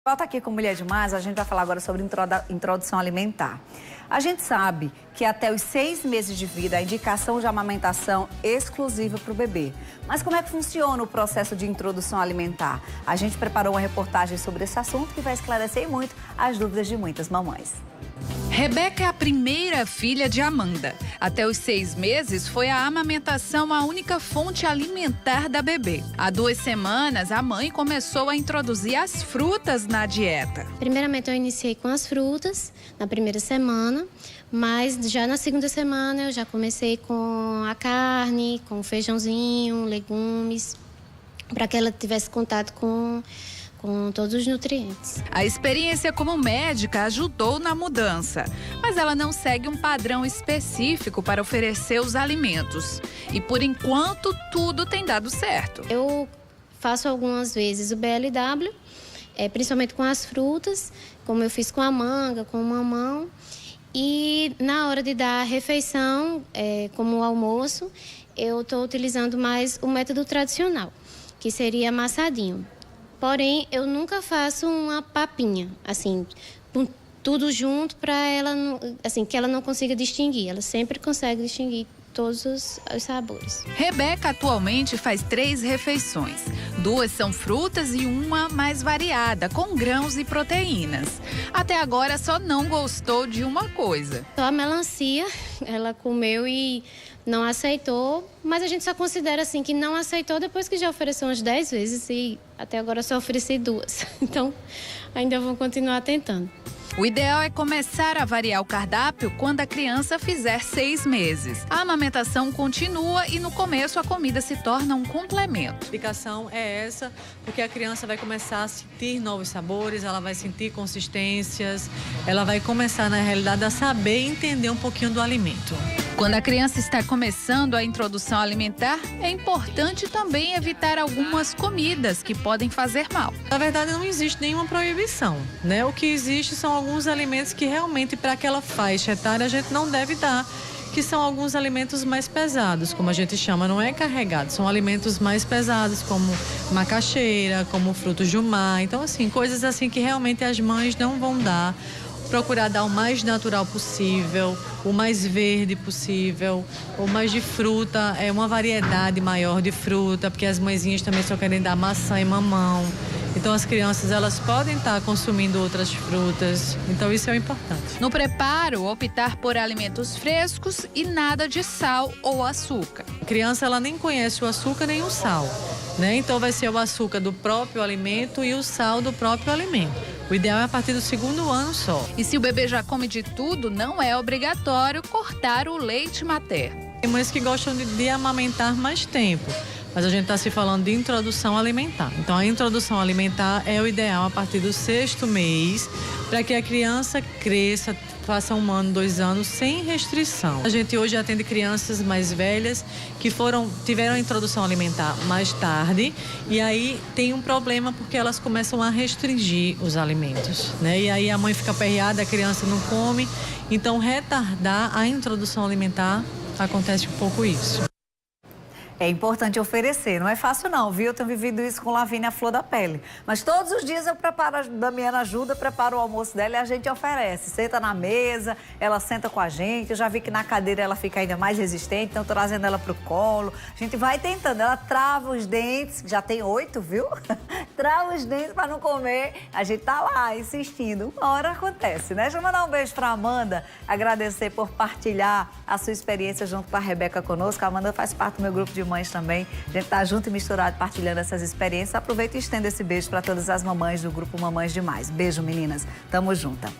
Volta aqui com Mulher Demais, a gente vai falar agora sobre introdução alimentar. A gente sabe que até os 6 meses de vida, a indicação de amamentação exclusiva para o bebê. Mas como é que funciona o processo de introdução alimentar? A gente preparou uma reportagem sobre esse assunto que vai esclarecer muito as dúvidas de muitas mamães. Rebeca é a primeira filha de Amanda. Até os 6 meses, foi a amamentação a única fonte alimentar da bebê. Há 2 semanas, a mãe começou a introduzir as frutas na dieta. Primeiramente, eu iniciei com as frutas na primeira semana, mas já na segunda semana eu já comecei com a carne, com o feijãozinho, legumes, para que ela tivesse contato com todos os nutrientes. A experiência como médica ajudou na mudança, mas ela não segue um padrão específico para oferecer os alimentos. E por enquanto, tudo tem dado certo. Eu faço algumas vezes o BLW, principalmente com as frutas, como eu fiz com a manga, com o mamão. E na hora de dar a refeição, como o almoço, eu estou utilizando mais o método tradicional, que seria amassadinho. Porém, eu nunca faço uma papinha, assim, com tudo junto para ela, assim, que ela não consiga distinguir. Ela sempre consegue distinguir todos os sabores. Rebeca atualmente faz 3 refeições. 2 são frutas e uma mais variada, com grãos e proteínas. Até agora só não gostou de uma coisa. Só a melancia, ela comeu e não aceitou, mas a gente só considera assim que não aceitou depois que já ofereceu umas 10 vezes e até agora só ofereci 2. Então, ainda vou continuar tentando. O ideal é começar a variar o cardápio quando a criança fizer 6 meses. A amamentação continua e no começo a comida se torna um complemento. A indicação é essa, porque a criança vai começar a sentir novos sabores, ela vai sentir consistências, ela vai começar, na realidade, a saber e entender um pouquinho do alimento. Quando a criança está começando a introdução alimentar, é importante também evitar algumas comidas que podem fazer mal. Na verdade, não existe nenhuma proibição, né? O que existe são alguns alimentos que realmente para aquela faixa etária a gente não deve dar, que são alguns alimentos mais pesados, como a gente chama, não é carregado, são alimentos mais pesados, como macaxeira, como frutos do mar. Então, assim, coisas assim que realmente as mães não vão dar. Procurar dar o mais natural possível, o mais verde possível, o mais de fruta, uma variedade maior de fruta, porque as mãezinhas também só querem dar maçã e mamão. Então as crianças, elas podem estar consumindo outras frutas, então isso é o importante. No preparo, optar por alimentos frescos e nada de sal ou açúcar. A criança, ela nem conhece o açúcar nem o sal, né? Então vai ser o açúcar do próprio alimento e o sal do próprio alimento. O ideal é a partir do 2º ano só. E se o bebê já come de tudo, não é obrigatório cortar o leite materno. Tem mães que gostam de amamentar mais tempo, mas a gente está se falando de introdução alimentar. Então, a introdução alimentar é o ideal a partir do 6º mês, para que a criança cresça, faça 1 ano, 2 anos, sem restrição. A gente hoje atende crianças mais velhas que tiveram a introdução alimentar mais tarde e aí tem um problema porque elas começam a restringir os alimentos, né? E aí a mãe fica aperreada, a criança não come. Então, retardar a introdução alimentar, acontece um pouco isso. É importante oferecer, não é fácil não, viu? Eu tenho vivido isso com Lavínia Flor da Pele. Mas todos os dias eu preparo, a Damiana ajuda, preparo o almoço dela e a gente oferece. Senta na mesa, ela senta com a gente. Eu já vi que na cadeira ela fica ainda mais resistente, então trazendo ela pro colo. A gente vai tentando, ela trava os dentes, já tem 8, viu? Trava os dentes para não comer. A gente tá lá insistindo. Uma hora acontece, né? Deixa eu mandar um beijo pra Amanda, agradecer por partilhar a sua experiência junto com a Rebeca conosco. A Amanda faz parte do meu grupo de mães também. A gente tá junto e misturado partilhando essas experiências. Aproveita e estenda esse beijo para todas as mamães do grupo Mamães Demais. Beijo, meninas. Tamo junta.